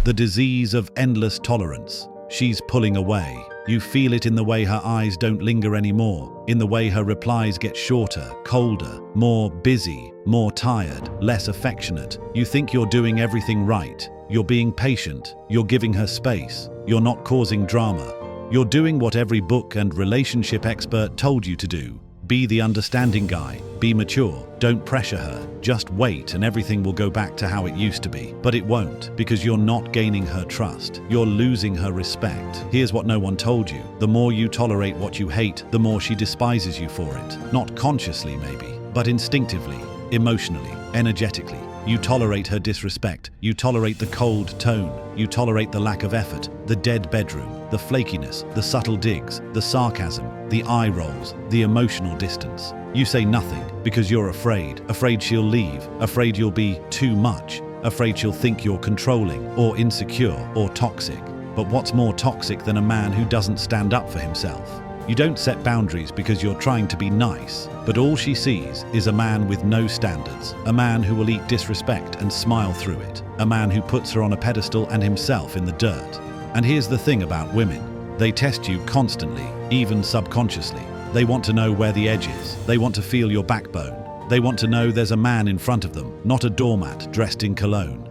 The disease of endless tolerance. She's pulling away. You feel it in the way her eyes don't linger anymore, in the way her replies get shorter, colder, more busy, more tired, less affectionate. You think you're doing everything right. You're being patient. You're giving her space. You're not causing drama. You're doing what every book and relationship expert told you to do. Be the understanding guy. Be mature. Don't pressure her. Just wait and everything will go back to how it used to be. But it won't, because you're not gaining her trust. You're losing her respect. Here's what no one told you. The more you tolerate what you hate, the more she despises you for it. Not consciously maybe, but instinctively, emotionally, energetically. You tolerate her disrespect. You tolerate the cold tone. You tolerate the lack of effort, the dead bedroom, the flakiness, the subtle digs, the sarcasm, the eye rolls, the emotional distance. You say nothing because you're afraid. Afraid she'll leave. Afraid you'll be too much. Afraid she'll think you're controlling or insecure or toxic. But what's more toxic than a man who doesn't stand up for himself? You don't set boundaries because you're trying to be nice, but all she sees is a man with no standards, a man who will eat disrespect and smile through it, a man who puts her on a pedestal and himself in the dirt. And here's the thing about women. They test you constantly, even subconsciously. They want to know where the edge is. They want to feel your backbone. They want to know there's a man in front of them, not a doormat dressed in cologne.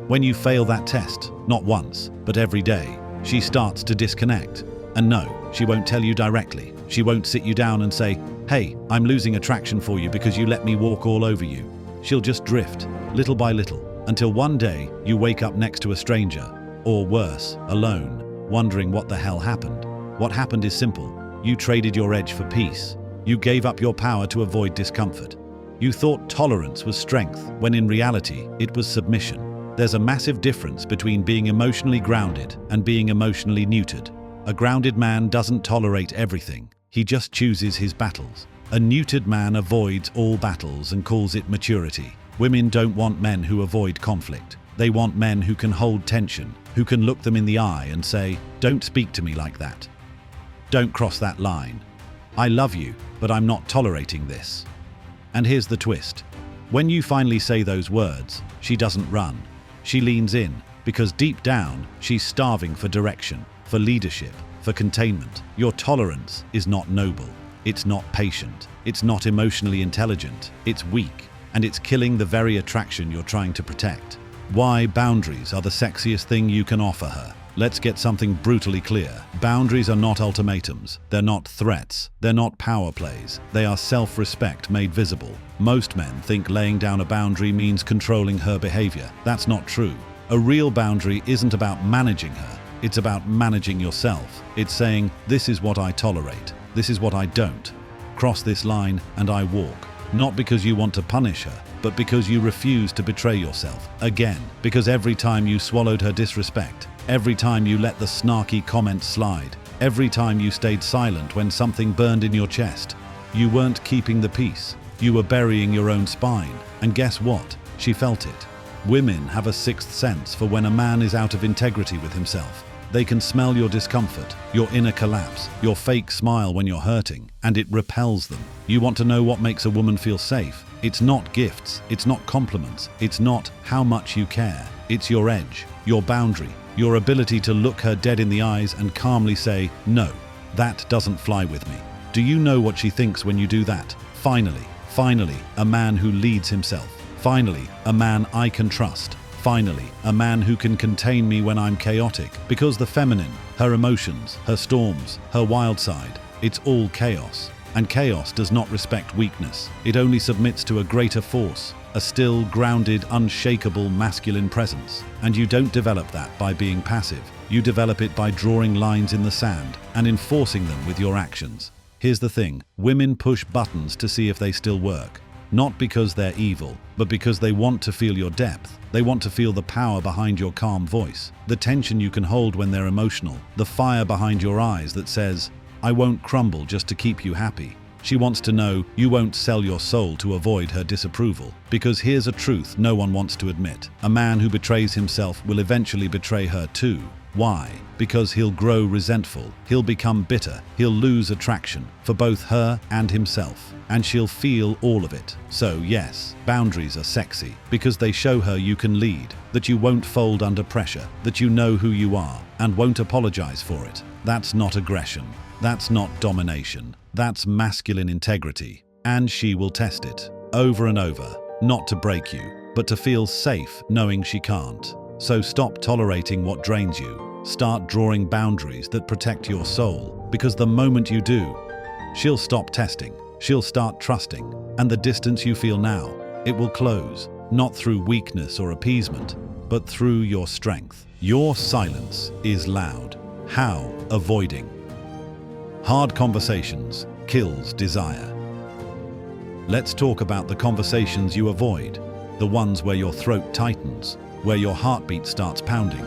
When you fail that test, not once, but every day, she starts to disconnect. And no, she won't tell you directly. She won't sit you down and say, "Hey, I'm losing attraction for you because you let me walk all over you." She'll just drift, little by little, until one day you wake up next to a stranger, or worse, alone, wondering what the hell happened. What happened is simple. You traded your edge for peace. You gave up your power to avoid discomfort. You thought tolerance was strength, when in reality, it was submission. There's a massive difference between being emotionally grounded and being emotionally neutered. A grounded man doesn't tolerate everything. He just chooses his battles. A neutered man avoids all battles and calls it maturity. Women don't want men who avoid conflict. They want men who can hold tension, who can look them in the eye and say, "Don't speak to me like that. Don't cross that line. I love you, but I'm not tolerating this." And here's the twist. When you finally say those words, she doesn't run. She leans in, because deep down, she's starving for direction, for leadership, for containment. Your tolerance is not noble. It's not patient. It's not emotionally intelligent. It's weak, and it's killing the very attraction you're trying to protect. Why boundaries are the sexiest thing you can offer her. Let's get something brutally clear. Boundaries are not ultimatums. They're not threats. They're not power plays. They are self-respect made visible. Most men think laying down a boundary means controlling her behavior. That's not true. A real boundary isn't about managing her. It's about managing yourself. It's saying, this is what I tolerate. This is what I don't. Cross this line and I walk. Not because you want to punish her, but because you refuse to betray yourself. Again, because every time you swallowed her disrespect, every time you let the snarky comments slide, every time you stayed silent when something burned in your chest, you weren't keeping the peace. You were burying your own spine. And guess what? She felt it. Women have a sixth sense for when a man is out of integrity with himself. They can smell your discomfort, your inner collapse, your fake smile when you're hurting, and it repels them. You want to know what makes a woman feel safe? It's not gifts, it's not compliments, it's not how much you care. It's your edge, your boundary, your ability to look her dead in the eyes and calmly say, "No, that doesn't fly with me." Do you know what she thinks when you do that? Finally, a man who leads himself. Finally, a man I can trust. Finally, a man who can contain me when I'm chaotic. Because the feminine, her emotions, her storms, her wild side, it's all chaos. And chaos does not respect weakness. It only submits to a greater force, a still, grounded, unshakable masculine presence. And you don't develop that by being passive. You develop it by drawing lines in the sand and enforcing them with your actions. Here's the thing, women push buttons to see if they still work. Not because they're evil, but because they want to feel your depth. They want to feel the power behind your calm voice, the tension you can hold when they're emotional, the fire behind your eyes that says, "I won't crumble just to keep you happy." She wants to know you won't sell your soul to avoid her disapproval. Because here's a truth no one wants to admit. A man who betrays himself will eventually betray her too. Why? Because he'll grow resentful, he'll become bitter, he'll lose attraction for both her and himself, and she'll feel all of it. So yes, boundaries are sexy because they show her you can lead, that you won't fold under pressure, that you know who you are and won't apologize for it. That's not aggression. That's not domination. That's masculine integrity. And she will test it over and over, not to break you, but to feel safe knowing she can't. So stop tolerating what drains you. Start drawing boundaries that protect your soul, because the moment you do, she'll stop testing, she'll start trusting, and the distance you feel now, it will close, not through weakness or appeasement, but through your strength. Your silence is loud. How? Avoiding. Hard conversations kills desire. Let's talk about the conversations you avoid, the ones where your throat tightens, where your heartbeat starts pounding,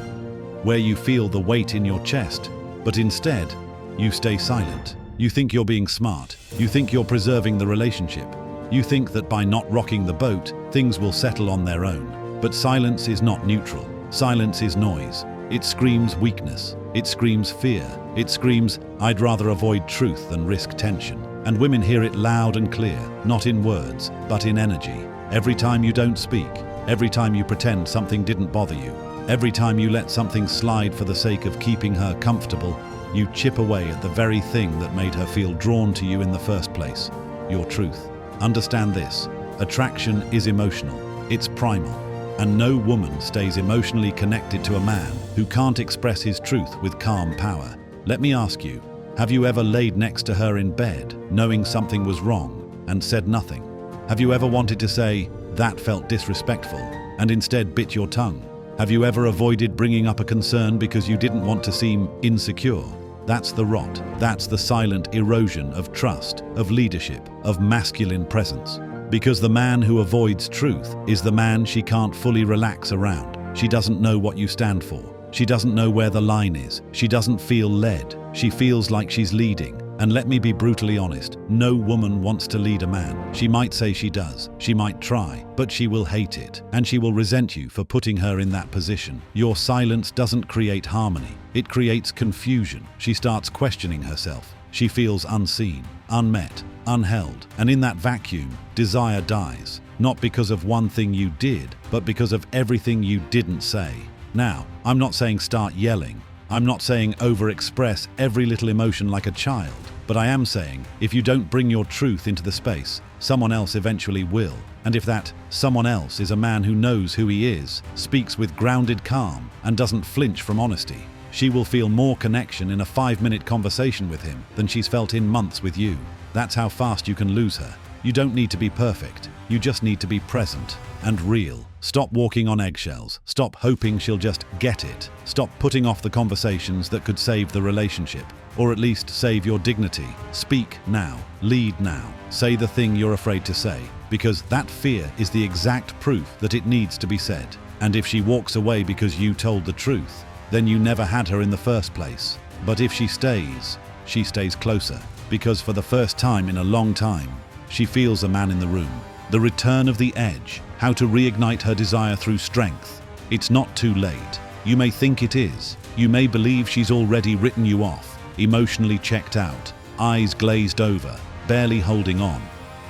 where you feel the weight in your chest, but instead, you stay silent. You think you're being smart. You think you're preserving the relationship. You think that by not rocking the boat, things will settle on their own. But silence is not neutral. Silence is noise. It screams weakness. It screams fear. It screams, I'd rather avoid truth than risk tension. And women hear it loud and clear, not in words, but in energy. Every time you don't speak, every time you pretend something didn't bother you, every time you let something slide for the sake of keeping her comfortable, you chip away at the very thing that made her feel drawn to you in the first place, your truth. Understand this, attraction is emotional, it's primal, and no woman stays emotionally connected to a man who can't express his truth with calm power. Let me ask you, have you ever laid next to her in bed, knowing something was wrong, and said nothing? Have you ever wanted to say, that felt disrespectful, and instead bit your tongue? Have you ever avoided bringing up a concern because you didn't want to seem insecure? That's the rot. That's the silent erosion of trust, of leadership, of masculine presence. Because the man who avoids truth is the man she can't fully relax around. She doesn't know what you stand for. She doesn't know where the line is. She doesn't feel led. She feels like she's leading. And let me be brutally honest, no woman wants to lead a man. She might say she does, she might try, but she will hate it, and she will resent you for putting her in that position. Your silence doesn't create harmony, it creates confusion. She starts questioning herself. She feels unseen, unmet, unheld, and in that vacuum, desire dies. Not because of one thing you did, but because of everything you didn't say. Now, I'm not saying start yelling. I'm not saying overexpress every little emotion like a child, but I am saying if you don't bring your truth into the space, someone else eventually will. And if that someone else is a man who knows who he is, speaks with grounded calm, and doesn't flinch from honesty, she will feel more connection in a 5-minute conversation with him than she's felt in months with you. That's how fast you can lose her. You don't need to be perfect. You just need to be present and real. Stop walking on eggshells. Stop hoping she'll just get it. Stop putting off the conversations that could save the relationship, or at least save your dignity. Speak now. Lead now. Say the thing you're afraid to say, because that fear is the exact proof that it needs to be said. And if she walks away because you told the truth, then you never had her in the first place. But if she stays closer, because for the first time in a long time, she feels a man in the room. The return of the edge, how to reignite her desire through strength. It's not too late. You may think it is. You may believe she's already written you off, emotionally checked out, eyes glazed over, barely holding on.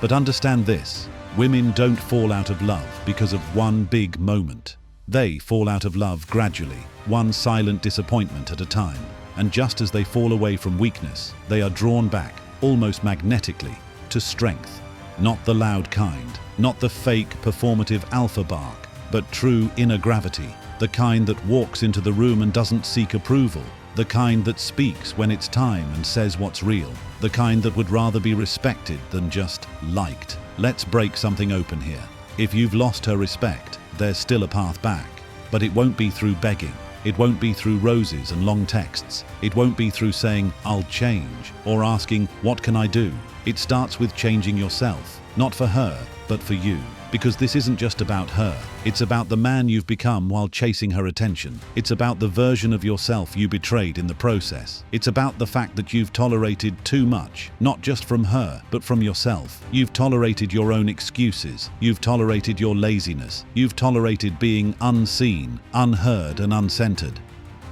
But understand this, women don't fall out of love because of one big moment. They fall out of love gradually, one silent disappointment at a time. And just as they fall away from weakness, they are drawn back, almost magnetically, to strength. Not the loud kind, not the fake performative alpha bark, but true inner gravity, the kind that walks into the room and doesn't seek approval, the kind that speaks when it's time and says what's real, the kind that would rather be respected than just liked. Let's break something open here. If you've lost her respect, there's still a path back, but it won't be through begging. It won't be through roses and long texts. It won't be through saying, I'll change, or asking, what can I do? It starts with changing yourself, not for her, but for you. Because this isn't just about her. It's about the man you've become while chasing her attention. It's about the version of yourself you betrayed in the process. It's about the fact that you've tolerated too much, not just from her, but from yourself. You've tolerated your own excuses. You've tolerated your laziness. You've tolerated being unseen, unheard, and uncentered.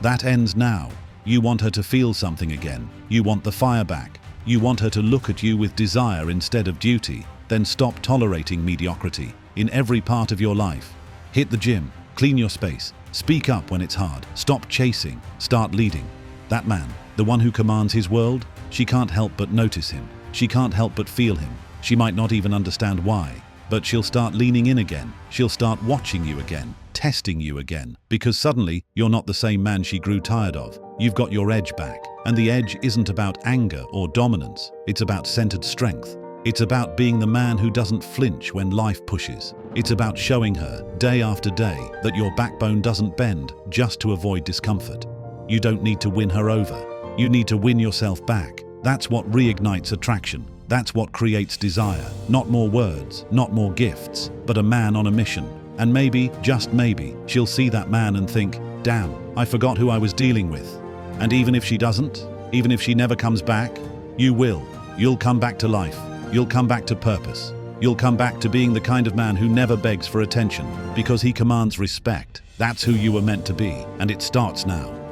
That ends now. You want her to feel something again. You want the fire back. You want her to look at you with desire instead of duty. Then stop tolerating mediocrity in every part of your life. Hit the gym, clean your space, speak up when it's hard, stop chasing, start leading. That man, the one who commands his world, she can't help but notice him. She can't help but feel him. She might not even understand why, but she'll start leaning in again. She'll start watching you again, testing you again, because suddenly you're not the same man she grew tired of. You've got your edge back. And the edge isn't about anger or dominance. It's about centered strength. It's about being the man who doesn't flinch when life pushes. It's about showing her, day after day, that your backbone doesn't bend just to avoid discomfort. You don't need to win her over. You need to win yourself back. That's what reignites attraction. That's what creates desire. Not more words, not more gifts, but a man on a mission. And maybe, just maybe, she'll see that man and think, damn, I forgot who I was dealing with. And even if she doesn't, even if she never comes back, you will. You'll come back to life. You'll come back to purpose. You'll come back to being the kind of man who never begs for attention because he commands respect. That's who you were meant to be, and it starts now.